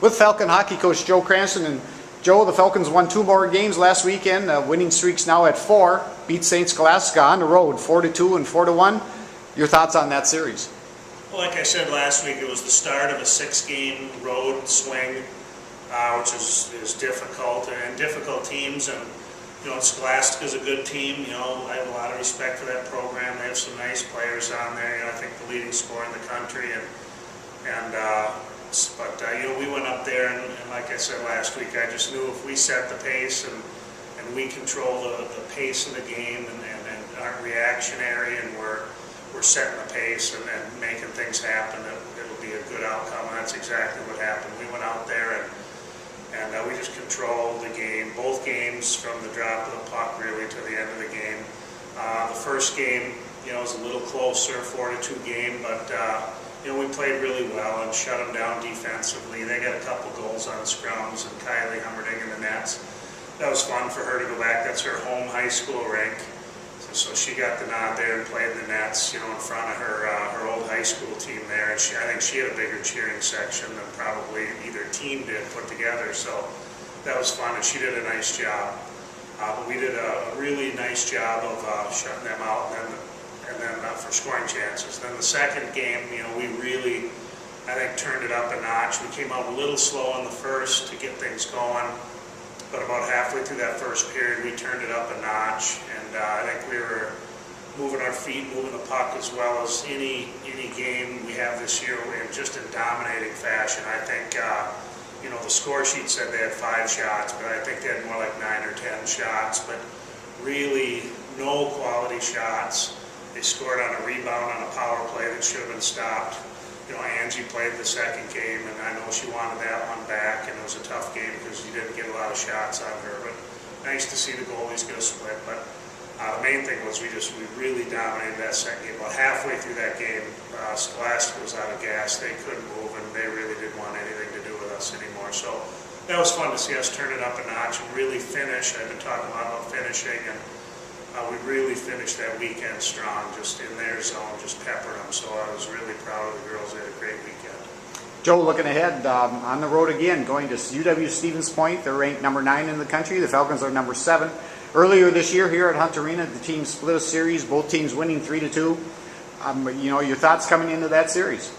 with Falcon hockey coach Joe Cranston. And Joe, the Falcons won 2 more games last weekend. Winning streaks now at 4. Beat St. Scholastica on the road 4-2 and 4-1. Your thoughts on that series? Well, like I said last week, it was the start of a 6-game road swing, which is difficult and difficult teams. And you know, Scholastica is a good team. You know, I have a lot of respect for that program. They have some nice players on there. You know, I think the leading scorer in the country. But you know, we went up there, and like I said last week, I just knew if we set the pace and we control the pace of the game and aren't reactionary, and we're setting the pace and making things happen, it'll be a good outcome. And that's exactly what happened. We went out there and we just controlled the game, both games, from the drop of the puck really to the end of the game. The first game, you know, was a little closer, 4-2 game, but you know, we played really well and shut them down defensively. They got a couple goals on scrums, and Kylie Hummerding in the nets. That was fun for her to go back. That's her home high school rink. So she got the nod there and played in the nets, you know, in front of her old high school team there. And I think she had a bigger cheering section than probably either team did put together. So that was fun, and she did a nice job. But we did a really nice job of shutting them out, and then for scoring chances. Then the second game, you know, we really, I think, turned it up a notch. We came out a little slow in the first to get things going, but about halfway through that first period, we turned it up a notch, and I think we were moving our feet, moving the puck as well as any game we have this year, and just in dominating fashion. I think, you know, the score sheet said they had 5 shots, but I think they had more like 9 or 10 shots, but really no quality shots. They scored on a rebound on a power play that should have been stopped. You know, Angie played the second game, and I know she wanted that one back, and it was a tough game because you didn't get a lot of shots on her. But nice to see the goalies get a split. But the main thing was we really dominated that second game. About halfway through that game, Scholastica was out of gas. They couldn't move, and they really didn't want anything to do with us anymore. So that was fun to see us turn it up a notch and really finish. I've been talking a lot about finishing, and we really finished that weekend strong, just in their zone, just peppering them. So I was really proud of the girls. They had a great weekend. Joe, looking ahead, on the road again, going to UW Stevens Point. They're ranked number 9 in the country. The Falcons are number 7. Earlier this year here at Hunt Arena, the team split a series, both teams winning 3-2. You know, your thoughts coming into that series?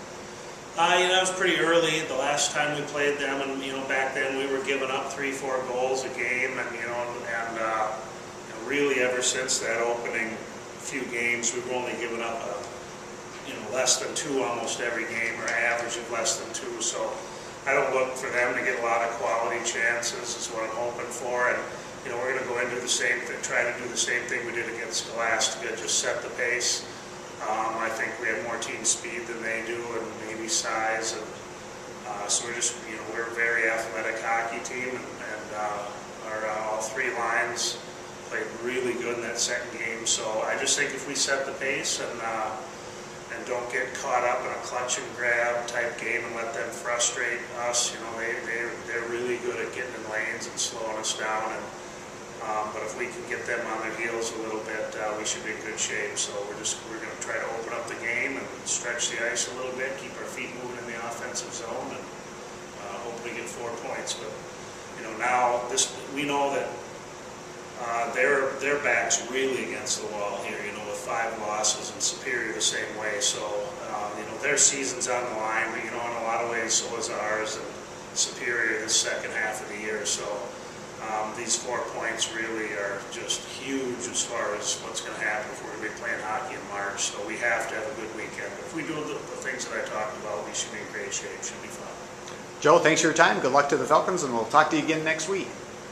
You know, it was pretty early the last time we played them, and you know, back then we were giving up 3-4 goals a game, and you know, really ever since that opening few games, we've only given up less than 2 almost every game, or average of less than 2. So I don't look for them to get a lot of quality chances. Is what I'm hoping for, and you know, we're going to go into the same thing, try to do the same thing we did against Scholastica, just set the pace. I think we have more team speed than they do, and maybe size, and so we're just, you know, we're a very athletic hockey team, and our all 3 lines played really good in that second game. So I just think if we set the pace and don't get caught up in a clutch and grab type game and let them frustrate us, you know, they're really good at getting in lanes and slowing us down. And but if we can get them on their heels a little bit, we should be in good shape. So we're going to try to open up the game and stretch the ice a little bit, keep our feet moving in the offensive zone, and hopefully get 4 points. But you know, now we know that their back's really against the wall here, you know, with 5 losses, and Superior the same way. So, you know, their season's on the line, but, you know, in a lot of ways so is ours, and Superior the second half of the year. So these 4 points really are just huge as far as what's going to happen if we're going to be playing hockey in March. So we have to have a good weekend. If we do the things that I talked about, we should be in great shape. Should be fun. Joe, thanks for your time. Good luck to the Falcons, and we'll talk to you again next week.